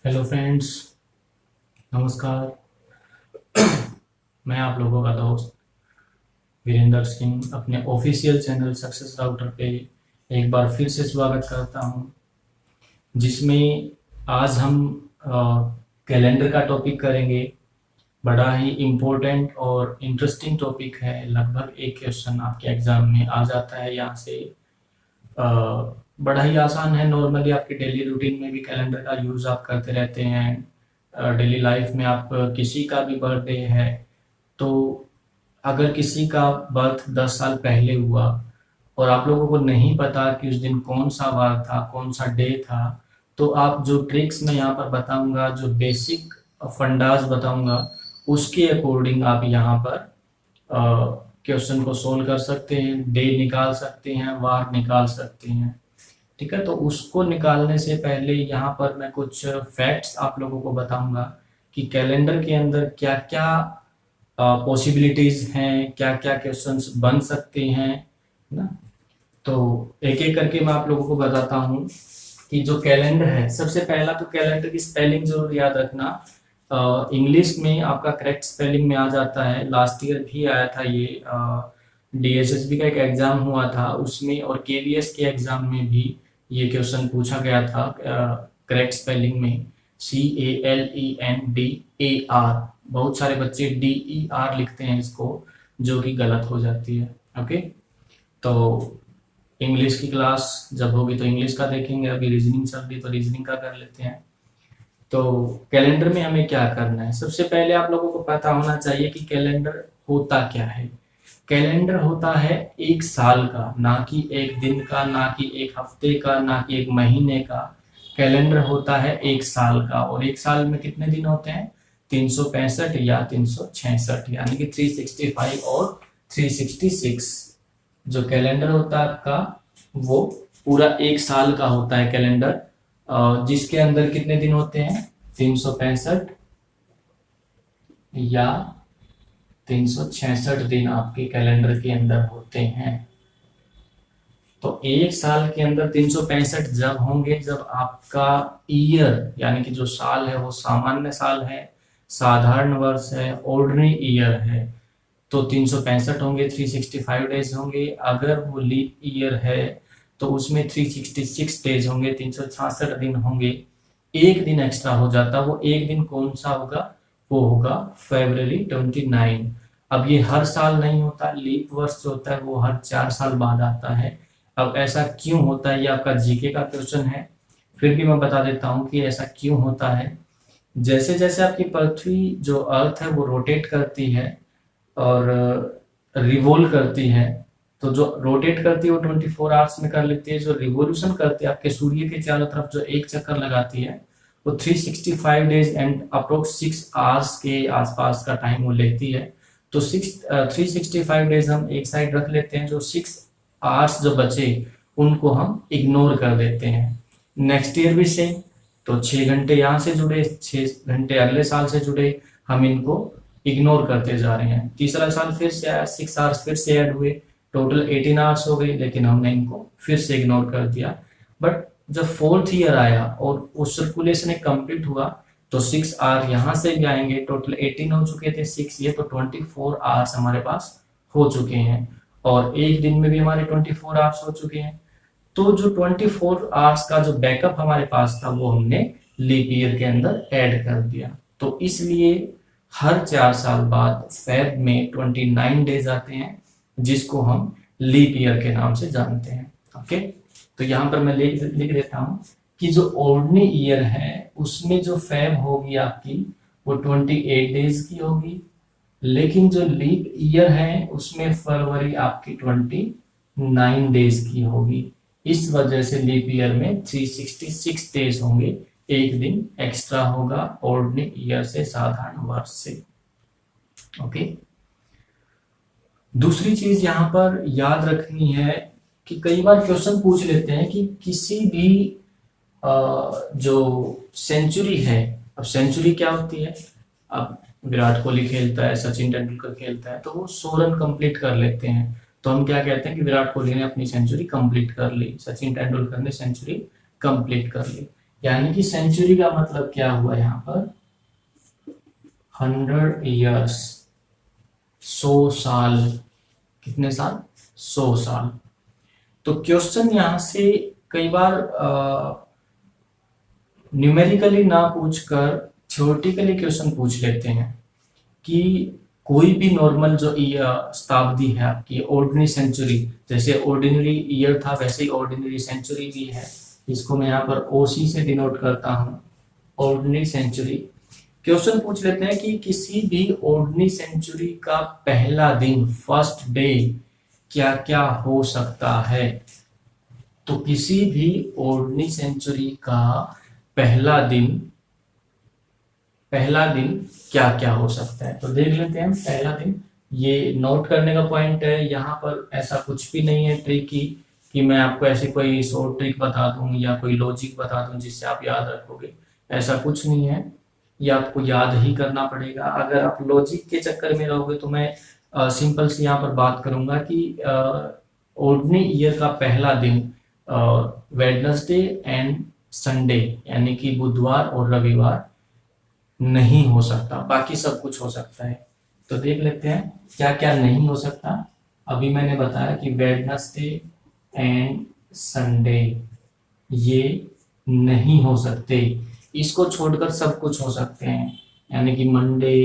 Hello friends, नमस्कार। मैं आप लोगों का दोस्त वीरेंद्र सिंह अपने ऑफिशियल चैनल सक्सेस राउटर पे एक बार फिर से स्वागत करता हूं, जिसमें आज हम कैलेंडर का टॉपिक करेंगे। बड़ा ही इम्पोर्टेंट और इंटरेस्टिंग टॉपिक है। लगभग एक क्वेश्चन आपके एग्जाम में आ जाता है यहाँ से। अ, बड़ा ही आसान है। नॉर्मली आपके डेली रूटीन में भी कैलेंडर का यूज़ आप करते रहते हैं। डेली लाइफ में आप किसी का भी बर्थडे है, तो अगर किसी का बर्थ 10 साल पहले हुआ और आप लोगों को नहीं पता कि उस दिन कौन सा वार था, कौन सा डे था, तो आप जो ट्रिक्स मैं यहाँ पर बताऊंगा, जो बेसिक फंडाज बताऊंगा, उसके अकॉर्डिंग आप यहाँ पर क्वेश्चन को सोल्व कर सकते हैं, डे निकाल सकते हैं, वार निकाल सकते हैं। ठीक है, तो उसको निकालने से पहले यहाँ पर मैं कुछ फैक्ट्स आप लोगों को बताऊंगा कि कैलेंडर के अंदर क्या क्या पॉसिबिलिटीज हैं, क्या क्या क्वेश्चंस बन सकते हैं ना। तो एक एक करके मैं आप लोगों को बताता हूँ कि जो कैलेंडर है, सबसे पहला तो कैलेंडर की स्पेलिंग जरूर याद रखना। इंग्लिश में आपका करेक्ट स्पेलिंग में आ जाता है। लास्ट ईयर भी आया था ये। डीएसएसबी का एक एग्जाम हुआ था उसमें, और केवीएस के एग्जाम में भी ये क्वेश्चन पूछा गया था करेक्ट स्पेलिंग में। CALENDAR। बहुत सारे बच्चे DER लिखते हैं इसको, जो कि गलत हो जाती है। ओके, तो इंग्लिश की क्लास जब होगी तो इंग्लिश का देखेंगे। अभी रीजनिंग चल रही तो रीजनिंग का कर लेते हैं। तो कैलेंडर में हमें क्या करना है, सबसे पहले आप लोगों को पता होना चाहिए कि कैलेंडर होता क्या है। कैलेंडर होता है एक साल का, ना कि एक दिन का, ना कि एक हफ्ते का, ना कि एक महीने का। कैलेंडर होता है एक साल का, और एक साल में कितने दिन होते हैं? 365 या 366, यानी कि 365 और 366। जो कैलेंडर होता है आपका, वो पूरा एक साल का होता है कैलेंडर, जिसके अंदर कितने दिन होते हैं? 365 या 366 दिन आपके कैलेंडर के अंदर होते हैं। तो एक साल के अंदर 365 जब होंगे जब आपका ईयर, यानी कि जो साल है वो सामान्य साल है, साधारण वर्ष है, ऑर्डिनरी ईयर है, तो 365 होंगे, 365 डेज होंगे। अगर वो लीप ईयर है तो उसमें 366 डेज होंगे, 366 दिन होंगे। एक दिन एक्स्ट्रा हो जाता, वो एक दिन कौन सा होगा? वो होगा February 29। अब ये हर साल नहीं होता, लीप वर्ष जो होता है वो हर 4 साल बाद आता है। अब ऐसा क्यों होता है, ये आपका जीके का क्वेश्चन है, फिर भी मैं बता देता हूँ कि ऐसा क्यों होता है। जैसे जैसे आपकी पृथ्वी, जो अर्थ है, वो रोटेट करती है और रिवोल्व करती है, तो जो रोटेट करती है वो 24 आवर्स में कर लेती है। जो रिवोल्यूशन करती है आपके सूर्य के चारों तरफ, जो एक चक्कर लगाती है, वो 365 डेज एंड अप्रोक्स 6 आवर्स के आसपास का टाइम वो लेती है। तो 365 डेज हम एक साइड रख लेते हैं, जो 6 आवर्स जो बचे उनको हम इग्नोर कर देते हैं। नेक्स्ट ईयर भी सेम, तो 6 घंटे यहाँ से जुड़े, 6 घंटे अगले साल से जुड़े, हम इनको इग्नोर करते जा रहे हैं। तीसरा साल फिर से आया, 6 आवर्स फिर से ऐड हुए, टोटल 18 आवर्स हो गई, लेकिन हमने इनको फिर से इग्नोर कर दिया। बट जब फोर्थ ईयर आया और वो सर्कुलेशन कंप्लीट हुआ, तो 6 आवर यहाँ से भी आएंगे, टोटल 18 हो चुके थे, 6 ये, तो 24 आवर्स हमारे पास हो चुके हैं, और एक दिन में भी हमारे 24 आवर्स हो चुके हैं। तो जो 24 आवर्स का जो बैकअप हमारे पास था, वो हमने लीप ईयर के अंदर ऐड कर दिया। तो इसलिए हर 4 साल बाद फेब में 29 डेज आते हैं, जिसको हम लीप ईयर के नाम से जानते हैं। ओके, तो यहाँ पर मैं लिख देता हूँ कि जो ऑर्डिनरी ईयर है उसमें जो फेब होगी आपकी, वो 28 डेज की होगी, लेकिन जो लीप ईयर है उसमें फरवरी आपकी 29 डेज की होगी। इस वजह से लीप ईयर में 366 डेज होंगे, एक दिन एक्स्ट्रा होगा ऑर्डिनरी ईयर से, साधारण वर्ष से। ओके, दूसरी चीज यहाँ पर याद रखनी है कि कई बार क्वेश्चन पूछ लेते हैं कि किसी भी जो सेंचुरी है, अब सेंचुरी क्या होती है? अब विराट कोहली खेलता है, सचिन तेंदुलकर खेलता है, तो वो 100 रन कंप्लीट कर लेते हैं, तो हम क्या कहते हैं कि विराट कोहली ने अपनी सेंचुरी कंप्लीट कर ली, सचिन तेंदुलकर ने सेंचुरी कंप्लीट कर ली। यानी कि सेंचुरी का मतलब क्या हुआ यहाँ पर, 100 ईयर्स, 100 साल। कितने साल? 100 साल। तो क्वेश्चन यहां से कई बार न्यूमेरिकली ना पूछकर थ्योरेटिकली क्वेश्चन पूछ लेते हैं कि कोई भी नॉर्मल जो शताब्दी है आपकी, ऑर्डिनरी सेंचुरी, जैसे ऑर्डिनरी ईयर था वैसे ही ऑर्डिनरी सेंचुरी भी है। इसको मैं यहाँ पर ओसी से डिनोट करता हूँ, ऑर्डिनरी सेंचुरी। क्वेश्चन पूछ लेते हैं कि किसी भी ऑर्डिनरी सेंचुरी का पहला दिन, फर्स्ट डे, क्या क्या हो सकता है। तो किसी भी ऑर्डिनरी सेंचुरी का पहला दिन क्या क्या हो सकता है। तो देख लेते हैं पहला दिन। ये नोट करने का पॉइंट है, यहाँ पर ऐसा कुछ भी नहीं है ट्रिकी कि मैं आपको ऐसे कोई शॉर्ट ट्रिक बता दूं या कोई लॉजिक बता दूं जिससे आप याद रखोगे, ऐसा कुछ नहीं है। ये आपको याद ही करना पड़ेगा। अगर आप लॉजिक के चक्कर में रहोगे तो मैं सिंपल सी यहाँ पर बात करूंगा कि ऑर्डिनरी ईयर का पहला दिन वेडनेसडे एंड संडे, यानी कि बुधवार और रविवार नहीं हो सकता, बाकी सब कुछ हो सकता है। तो देख लेते हैं क्या क्या नहीं हो सकता। अभी मैंने बताया कि वेडनेसडे एंड संडे ये नहीं हो सकते, इसको छोड़कर सब कुछ हो सकते हैं, यानी कि Monday,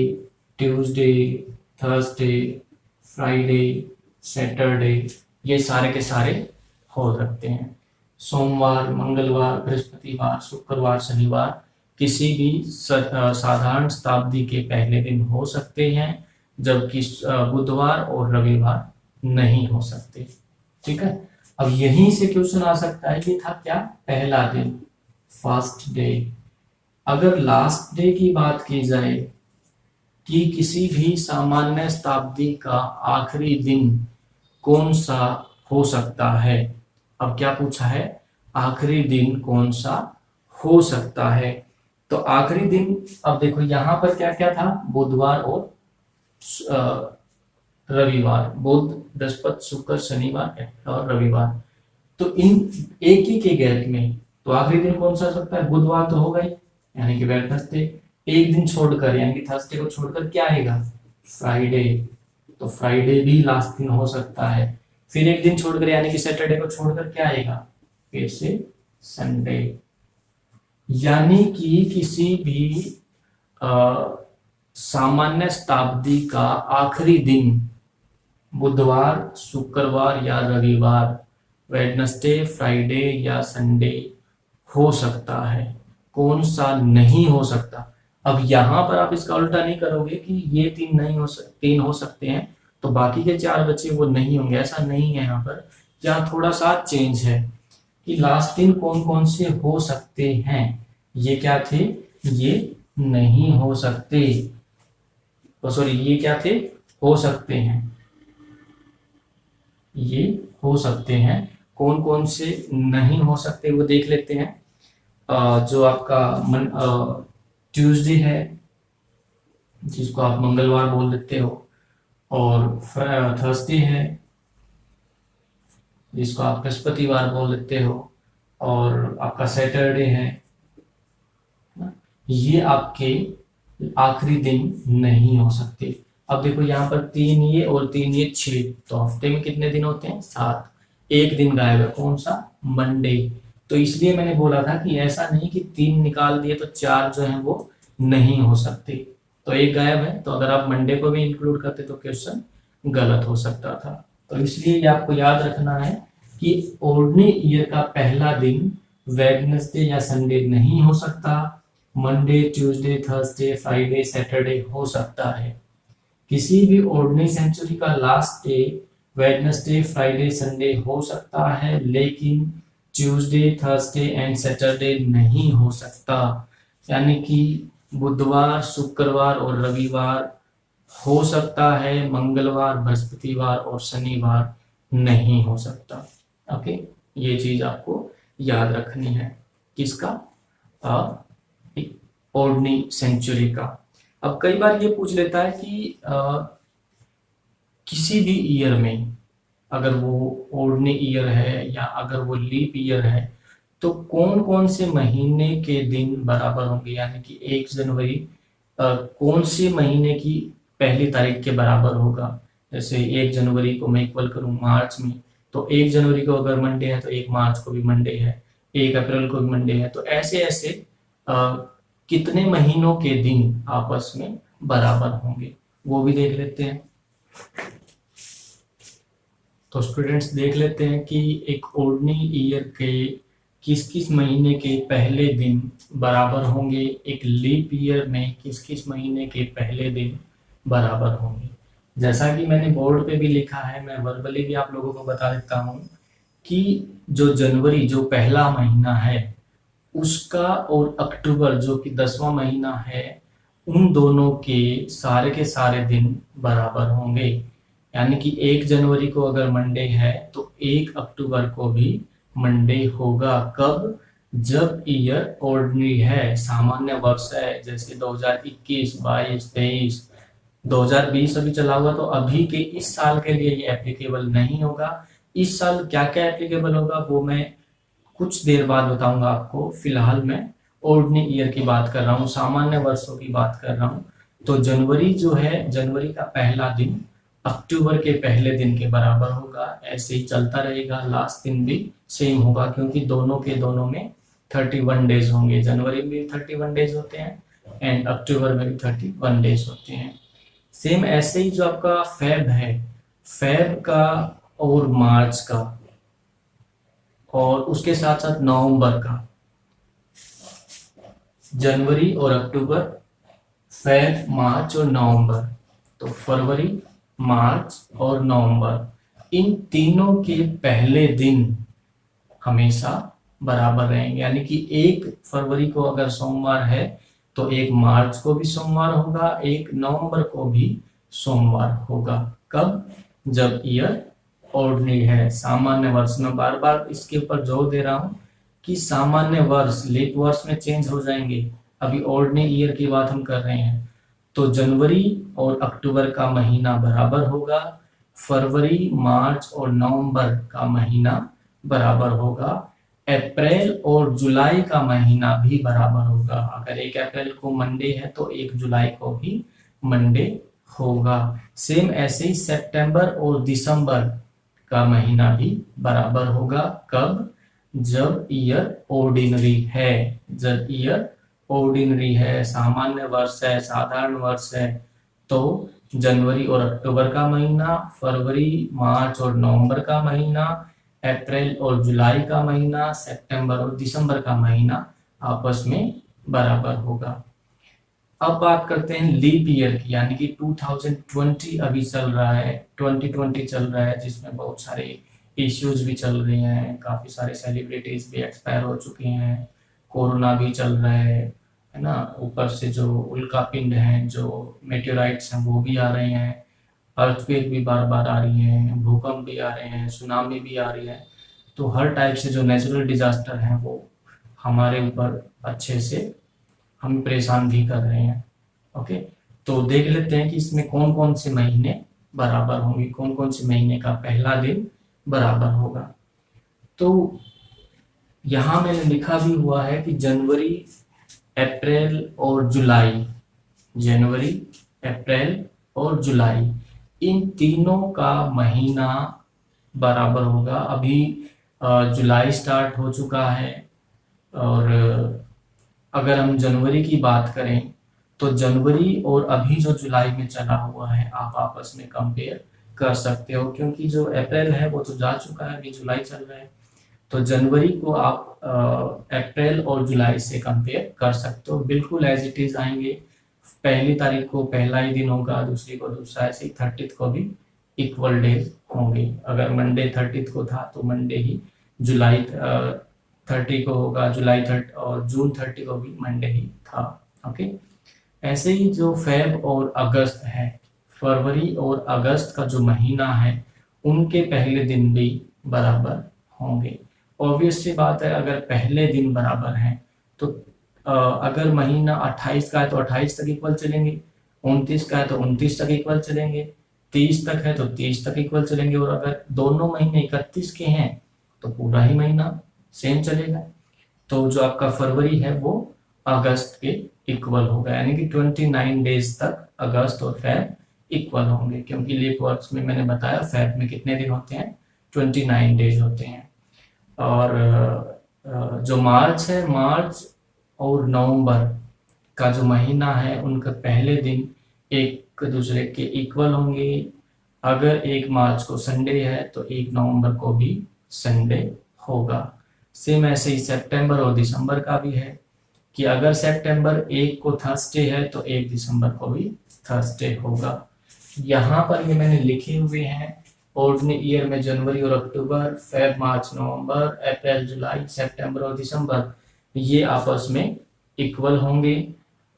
Tuesday, Thursday, Friday, Saturday, ये सारे के सारे हो सकते हैं। सोमवार, मंगलवार, बृहस्पतिवार, शुक्रवार, शनिवार किसी भी साधारण शताब्दी के पहले दिन हो सकते हैं, जबकि बुधवार और रविवार नहीं हो सकते। ठीक है, अब यहीं से क्वेश्चन आ सकता है, ये था क्या, पहला दिन, फर्स्ट डे। अगर लास्ट डे की बात की जाए कि किसी भी सामान्य शताब्दी का आखिरी दिन कौन सा हो सकता है। अब क्या पूछा है, आखिरी दिन कौन सा हो सकता है। तो आखिरी दिन, अब देखो यहां पर क्या क्या था, बुधवार और रविवार, बुध, बृहस्पति, शुक्र, शनिवार और रविवार। तो इन एक ही के गैप में तो आखिरी दिन कौन सा हो सकता है, बुधवार तो होगा ही, यानी कि वेडनेसडे। एक दिन छोड़कर यानी कि थर्सडे को छोड़कर क्या आएगा, फ्राइडे। तो फ्राइडे भी लास्ट दिन हो सकता है। फिर एक दिन छोड़कर यानी कि सैटरडे को छोड़कर क्या आएगा, फिर से संडे। यानी कि किसी भी सामान्य शताब्दी का आखिरी दिन बुधवार, शुक्रवार या रविवार, वेडनेसडे, फ्राइडे या संडे हो सकता है। कौन सा नहीं हो सकता। अब यहां पर आप इसका उल्टा नहीं करोगे कि ये तीन हो सकते हैं तो बाकी के 4 बचे वो नहीं होंगे, ऐसा नहीं है। यहाँ पर यहाँ थोड़ा सा चेंज है कि लास्ट दिन कौन कौन से हो सकते हैं। ये क्या थे, ये नहीं हो सकते, तो सॉरी ये क्या थे, हो सकते हैं, ये हो सकते हैं। कौन कौन से नहीं हो सकते वो देख लेते हैं। जो आपका ट्यूसडे है, जिसको आप मंगलवार बोल देते हो, और थर्सडे है जिसको आप बृहस्पतिवार बोल देते हो, और आपका सैटरडे है, ये आपके आखिरी दिन नहीं हो सकते। अब देखो यहाँ पर 3 ये और 3 ये 6, तो हफ्ते में कितने दिन होते हैं, 7। एक दिन गायब है, कौन सा, मंडे। तो इसलिए मैंने बोला था कि ऐसा नहीं कि 3 निकाल दिए तो 4 जो है वो नहीं हो सकते, तो एक गायब है। तो अगर आप मंडे को भी इंक्लूड करते तो क्वेश्चन गलत हो सकता था। तो इसलिए ये आपको याद रखना है कि ऑर्डिनरी ईयर का पहला दिन वेडनेसडे या संडे नहीं हो सकता, Monday, Tuesday, Thursday, Friday, Saturday हो सकता है। किसी भी ऑर्डिनरी सेंचुरी का last day Wednesday, Friday, Sunday हो सकता है, लेकिन ट्यूसडे, थर्सडे एंड सैटरडे नहीं हो सकता। यानी कि बुधवार, शुक्रवार और रविवार हो सकता है, मंगलवार, बृहस्पतिवार और शनिवार नहीं हो सकता। ओके, ये चीज आपको याद रखनी है, किसका, ऑर्डिनरी सेंचुरी का। अब कई बार ये पूछ लेता है कि किसी भी ईयर में, अगर वो ऑर्डिनरी ईयर है या अगर वो लीप ईयर है, तो कौन कौन से महीने के दिन बराबर होंगे, यानी कि 1 जनवरी कौन से महीने की पहली तारीख के बराबर होगा। जैसे 1 जनवरी को मैं इक्वल करूं मार्च में, तो 1 जनवरी को अगर मंडे है तो 1 मार्च को भी मंडे है, 1 अप्रैल को भी मंडे है। तो ऐसे ऐसे कितने महीनों के दिन आपस में बराबर होंगे वो भी देख लेते हैं। तो स्टूडेंट्स देख लेते हैं कि एक ऑर्डिनरी ईयर के किस किस महीने के पहले दिन बराबर होंगे, एक लीप ईयर में किस किस महीने के पहले दिन बराबर होंगे। जैसा कि मैंने बोर्ड पे भी लिखा है, मैं वर्बली भी आप लोगों को बता देता हूँ कि जो जनवरी जो पहला महीना है उसका और अक्टूबर जो कि 10वां महीना है, उन दोनों के सारे दिन बराबर होंगे। यानी कि 1 जनवरी को अगर मंडे है तो 1 अक्टूबर को भी मंडे होगा। कब? जब ईयर ऑर्डिनरी है, सामान्य वर्ष है, जैसे 2021, 22, 23, 2020 अभी चला हुआ, तो अभी के इस साल के लिए ये एप्लीकेबल नहीं होगा। इस साल क्या क्या एप्लीकेबल होगा वो मैं कुछ देर बाद बताऊंगा आपको। फिलहाल मैं ऑर्डिनरी ईयर की बात कर रहा हूँ, सामान्य वर्षों की बात कर रहा हूँ। तो जनवरी जो है, जनवरी का पहला दिन अक्टूबर के पहले दिन के बराबर होगा। ऐसे ही चलता रहेगा, लास्ट दिन भी सेम होगा, क्योंकि दोनों के दोनों में 31 डेज होंगे। जनवरी में भी 31 डेज होते हैं एंड अक्टूबर में भी 31 डेज होते हैं। सेम ऐसे ही जो आपका फेब है, फेब का और मार्च का और उसके साथ साथ नवंबर का, जनवरी और अक्टूबर, फेब, मार्च और नवंबर, तो फरवरी, मार्च और नवंबर, इन तीनों के पहले दिन हमेशा बराबर रहेंगे। यानी कि 1 फरवरी को अगर सोमवार है तो 1 मार्च को भी सोमवार होगा, 1 नवंबर को भी सोमवार होगा। कब? जब ईयर ऑर्डिनरी है, सामान्य वर्ष में। बार बार इसके ऊपर जोर दे रहा हूं कि सामान्य वर्ष लीप वर्ष में चेंज हो जाएंगे, अभी ऑर्डिनरी ईयर की बात हम कर रहे हैं। तो जनवरी और अक्टूबर का महीना बराबर होगा, फरवरी, मार्च और नवंबर का महीना बराबर होगा, अप्रैल और जुलाई का महीना भी बराबर होगा। अगर 1 अप्रैल को मंडे है तो 1 जुलाई को भी मंडे होगा। सेम ऐसे ही सितंबर और दिसंबर का महीना भी बराबर होगा। कब? जब ईयर ऑर्डिनरी है, जब ईयर ऑर्डिनरी है, सामान्य वर्ष है, साधारण वर्ष है, तो जनवरी और अक्टूबर का महीना, फरवरी, मार्च और नवंबर का महीना, अप्रैल और जुलाई का महीना, सितंबर और दिसंबर का महीना आपस में बराबर होगा। अब बात करते हैं लीप ईयर की, यानी कि 2020 अभी चल रहा है, 2020 चल रहा है, जिसमें बहुत सारे इश्यूज भी चल रहे हैं, काफी सारे सेलिब्रिटीज भी एक्सपायर हो चुके हैं, कोरोना भी चल रहा है ना। ऊपर से जो उल्का पिंड हैं, जो मेटेराइट्स हैं, वो भी आ रहे हैं, अर्थक्वेक भी बार बार आ रही हैं, भूकंप भी आ रहे हैं, सुनामी भी आ रही है। तो हर टाइप से जो नेचुरल डिजास्टर हैं वो हमारे ऊपर अच्छे से हम परेशान भी कर रहे हैं। ओके, तो देख लेते हैं कि इसमें कौन कौन से महीने बराबर होंगे, कौन कौन से महीने का पहला दिन बराबर होगा। तो यहां मैंने लिखा भी हुआ है कि जनवरी, अप्रैल और जुलाई, जनवरी, अप्रैल और जुलाई, इन तीनों का महीना बराबर होगा। अभी जुलाई स्टार्ट हो चुका है, और अगर हम जनवरी की बात करें तो जनवरी और अभी जो जुलाई में चला हुआ है आप आपस में कंपेयर कर सकते हो, क्योंकि जो अप्रैल है वो तो जा चुका है, अभी जुलाई चल रहा है। तो जनवरी को आप अप्रैल और जुलाई से कंपेयर कर सकते हो, बिल्कुल एज इट इज आएंगे। पहली तारीख को पहला ही दिन होगा, दूसरी को दूसरा, ऐसे ही 30 को भी इक्वल डेज होंगे। अगर मंडे 30 को था तो मंडे ही जुलाई 30 को होगा, जुलाई 30 और जून 30 को भी मंडे ही था। ओके, ऐसे ही जो फेब और अगस्त है, फरवरी और अगस्त का जो महीना है, उनके पहले दिन भी बराबर होंगे। ऑब्वियस सी बात है, अगर पहले दिन बराबर हैं तो अगर महीना 28 का है तो 28 तक इक्वल चलेंगे, 29 का है तो 29 तक इक्वल चलेंगे, 30 तक है तो 30 तक इक्वल चलेंगे, और अगर दोनों महीने 31 के हैं तो पूरा ही महीना सेम चलेगा। तो जो आपका फरवरी है वो अगस्त के इक्वल होगा, यानी कि 29 डेज तक अगस्त और फैब इक्वल होंगे, क्योंकि लीप वर्क्स में मैंने बताया फैब में कितने दिन होते हैं, 29 डेज होते हैं। और जो मार्च है, मार्च और नवंबर का जो महीना है उनका पहले दिन एक दूसरे के इक्वल होंगे। अगर 1 मार्च को संडे है तो 1 नवंबर को भी संडे होगा। सेम ऐसे ही सितंबर और दिसंबर का भी है कि अगर सितंबर 1 को थर्सडे है तो 1 दिसंबर को भी थर्सडे होगा। यहाँ पर ये मैंने लिखे हुए हैं ऑर्डिनरी ईयर में जनवरी और अक्टूबर, फेब मार्च नवंबर, अप्रैल जुलाई, सितंबर और दिसंबर ये आपस में इक्वल होंगे।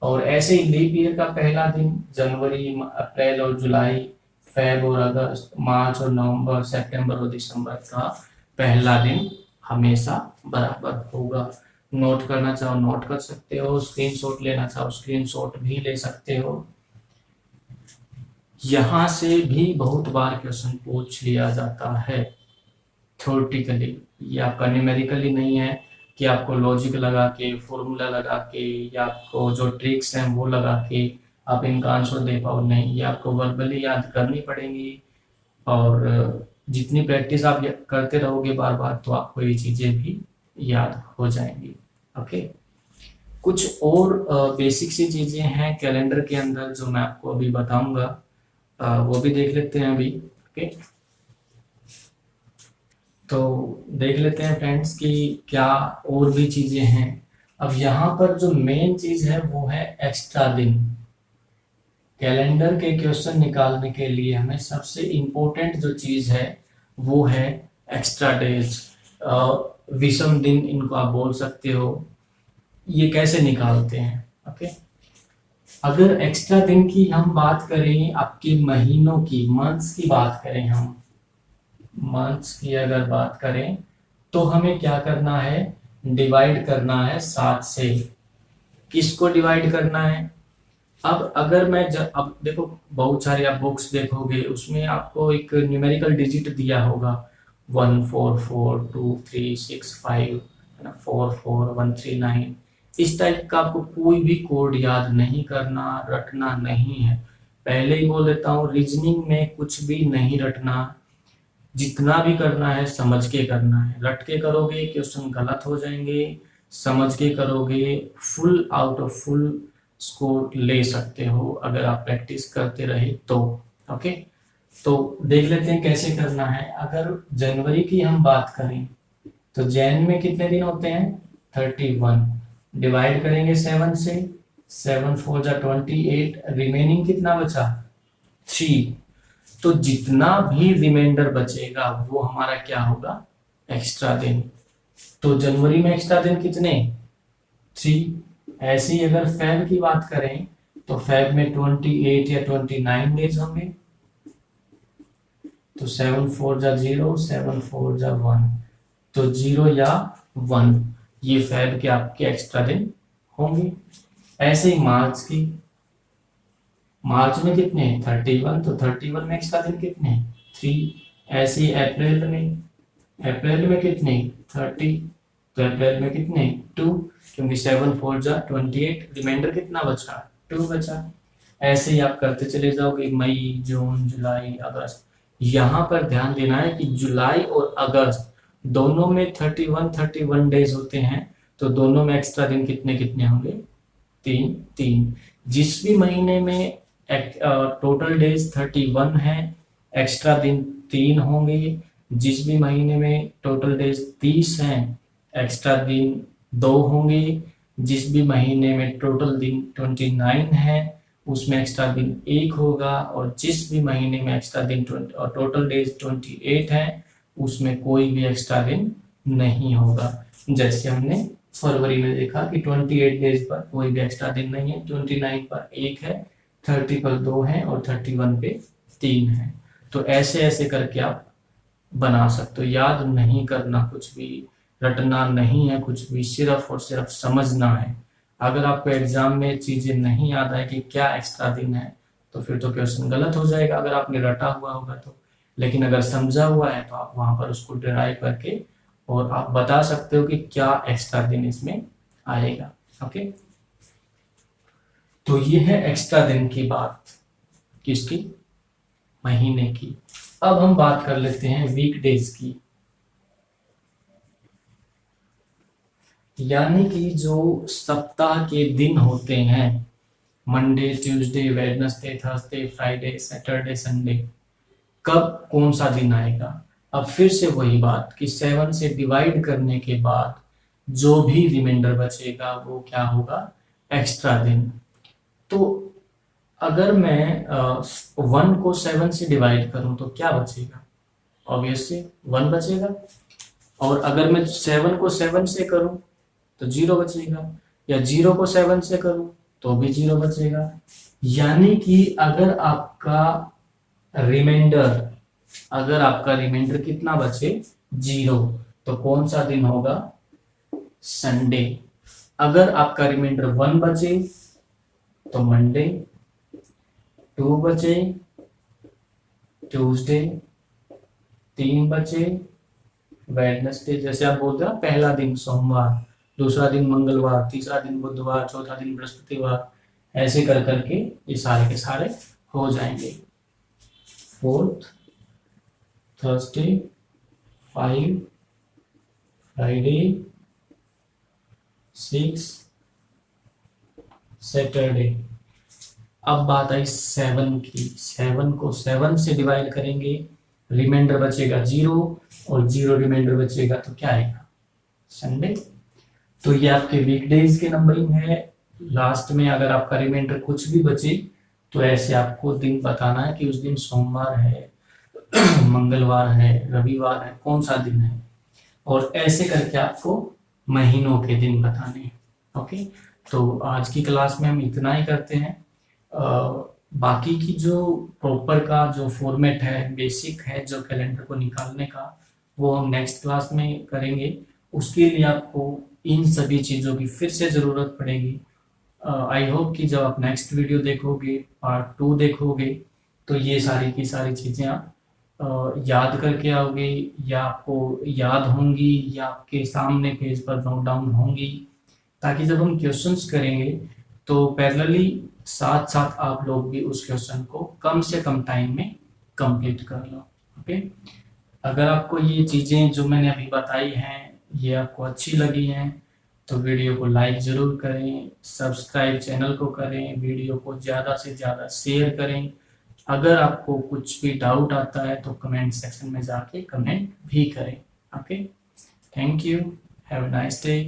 और ऐसे ही लीप ईयर का पहला दिन जनवरी, अप्रैल और जुलाई, फेब और अगस्त, मार्च और नवंबर, सितंबर और दिसंबर का पहला दिन हमेशा बराबर होगा। नोट करना चाहो नोट कर सकते हो, स्क्रीनशॉट लेना चाहो स्क्रीनशॉट भी ले सकते हो। यहाँ से भी बहुत बार क्वेश्चन पूछ लिया जाता है थ्योरेटिकली, ये आपका न्यूमेरिकली नहीं है कि आपको लॉजिक लगा के, फॉर्मूला लगा के, या आपको जो ट्रिक्स हैं वो लगा के आप इनका आंसर दे पाओ, नहीं, ये आपको वर्बली याद करनी पड़ेंगी। और जितनी प्रैक्टिस आप करते रहोगे बार बार तो आपको ये चीज़ें भी याद हो जाएंगी। ओके, कुछ और बेसिक सी चीज़ें हैं कैलेंडर के अंदर जो मैं आपको अभी बताऊंगा, वो भी देख लेते हैं अभी। ओके, तो देख लेते हैं फ्रेंड्स कि क्या और भी चीजें हैं। अब यहाँ पर जो मेन चीज है वो है एक्स्ट्रा दिन। कैलेंडर के क्वेश्चन निकालने के लिए हमें सबसे इम्पोर्टेंट जो चीज है वो है एक्स्ट्रा डेज, विषम दिन इनको आप बोल सकते हो। ये कैसे निकालते हैं? ओके, अगर एक्स्ट्रा दिन की हम बात करें, आपके महीनों की, मंथ्स की बात करें, हम मंथ्स की अगर बात करें तो हमें क्या करना है, डिवाइड करना है 7 से। किसको डिवाइड करना है? अब अगर मैं अब देखो बहुत सारे आप बुक्स देखोगे उसमें आपको एक न्यूमेरिकल डिजिट दिया होगा 1 4 4 2 3 6 5 है ना, 4 4 1 3 9। इस टाइप का आपको कोई भी कोड याद नहीं करना, रटना नहीं है। पहले ही बोल देता हूँ, रीजनिंग में कुछ भी नहीं रटना, जितना भी करना है समझ के करना है। रट के करोगे क्वेश्चन गलत हो जाएंगे, समझ के करोगे full out of full score ले सकते हो अगर आप प्रैक्टिस करते रहे तो। ओके, तो देख लेते हैं कैसे करना है। अगर जनवरी की हम बात करें तो जैन में कितने दिन होते हैं? 31। डिवाइड करेंगे 7 से, 7 4 जा 28, रिमेनिंग कितना बचा? 3। तो जितना भी रिमाइंडर बचेगा वो हमारा क्या होगा? एक्स्ट्रा दिन। तो जनवरी में एक्स्ट्रा दिन कितने? 3। ऐसे ही अगर फेब की बात करें तो फेब में 28 या 29 डेज होंगे। तो 7 4 जा 0, 7 4 जा 1, तो 0 या 1 ये फेब के आपके एक्स्ट्रा दिन होंगे। ऐसे ही मार्च की, मार्च में कितने? 31, तो 31 में एक्स्ट्रा दिन कितने? 3। ऐसे ही अप्रैल में, अप्रैल में कितने? 30, तो अप्रैल में कितने? 2, क्योंकि 7 4 जा 28, रिमाइंडर कितना बचा? 2 बचा। ऐसे ही आप करते चले जाओगे मई, जून, जुलाई, अगस्त। यहाँ पर ध्यान देना है कि जुलाई और अगस्त दोनों में 31 डेज होते हैं, तो दोनों में एक्स्ट्रा दिन कितने कितने होंगे? 3 3। जिस भी महीने में टोटल डेज 31 है, एक्स्ट्रा दिन 3 होंगे। जिस भी महीने में टोटल डेज 30 हैं, एक्स्ट्रा दिन 2 होंगे। जिस भी महीने में टोटल दिन 29 है उसमें एक्स्ट्रा दिन 1 होगा। और जिस भी महीने में एक्स्ट्रा दिन और टोटल डेज 28 है उसमें कोई भी एक्स्ट्रा दिन नहीं होगा। जैसे हमने फरवरी में देखा कि 28 डेज पर कोई भी एक्स्ट्रा दिन नहीं है, 29 पर 1 है, 30 पर 2 है और 31 पे 3 है। तो ऐसे ऐसे करके आप बना सकते हो। याद नहीं करना कुछ भी, रटना नहीं है कुछ भी, सिर्फ और सिर्फ समझना है। अगर आपको एग्जाम में चीजें नहीं याद आए कि क्या एक्स्ट्रा दिन है तो फिर तो क्वेश्चन गलत हो जाएगा अगर आपने रटा हुआ होगा तो। लेकिन अगर समझा हुआ है तो आप वहां पर उसको डिराइव करके और आप बता सकते हो कि क्या एक्स्ट्रा दिन इसमें आएगा। ओके, तो ये है एक्स्ट्रा दिन की बात, किसकी, महीने की। अब हम बात कर लेते हैं वीकडेज की, यानी कि जो सप्ताह के दिन होते हैं, Monday, Tuesday, Wednesday, Thursday, Friday, Saturday, Sunday, कब कौन सा दिन आएगा। अब फिर से वही बात कि 7 से डिवाइड करने के बाद जो भी रिमाइंडर बचेगा वो क्या होगा, एक्स्ट्रा दिन। तो अगर मैं 1 को 7 से डिवाइड करूं तो क्या बचेगा, ऑब्वियसली 1 बचेगा। और अगर मैं 7 को 7 से करूं तो 0 बचेगा, या 0 को 7 से करूं तो भी 0 बचेगा। यानी कि अगर आपका रिमाइंडर कितना बचे, 0, तो कौन सा दिन होगा, संडे। अगर आपका रिमाइंडर 1 बचे तो मंडे, 2 बचे ट्यूसडे, 3 बचे वेडनेसडे, जैसे आप बोलते हैं पहला दिन सोमवार, दूसरा दिन मंगलवार, तीसरा दिन बुधवार, चौथा दिन बृहस्पतिवार, ऐसे कर करके ये सारे के सारे हो जाएंगे। 4th Thursday, 5 Friday, 6 Saturday. अब बात आई 7 की, 7 को 7 से डिवाइड करेंगे, रिमाइंडर बचेगा 0, और 0 रिमाइंडर बचेगा तो क्या आएगा, संडे। तो ये आपके वीकडेज के नंबरिंग है। लास्ट में अगर आपका रिमाइंडर कुछ भी बचे तो ऐसे आपको दिन बताना है कि उस दिन सोमवार है, मंगलवार है, रविवार है, कौन सा दिन है, और ऐसे करके आपको महीनों के दिन बताने हैं। ओके, तो आज की क्लास में हम इतना ही करते हैं। बाकी की जो प्रॉपर का जो फॉर्मेट है, बेसिक है जो कैलेंडर को निकालने का, वो हम नेक्स्ट क्लास में करेंगे। उसके लिए आपको इन सभी चीज़ों की फिर से ज़रूरत पड़ेगी। आई होप कि जब आप नेक्स्ट वीडियो देखोगे, पार्ट 2 देखोगे, तो ये सारी की सारी चीज़ें आप याद करके आओगे, या आपको याद होंगी, या आपके सामने पेज पर नोट डाउन होंगी, ताकि जब हम क्वेश्चंस करेंगे तो पैरेलली साथ साथ आप लोग भी उस क्वेश्चन को कम से कम टाइम में कंप्लीट कर लो। ओके, अगर आपको ये चीज़ें जो मैंने अभी बताई हैं ये आपको अच्छी लगी हैं तो वीडियो को लाइक ज़रूर करें, सब्सक्राइब चैनल को करें, वीडियो को ज़्यादा से ज़्यादा शेयर करें। अगर आपको कुछ भी डाउट आता है तो कमेंट सेक्शन में जाके कमेंट भी करें। Okay, thank you, have a nice day.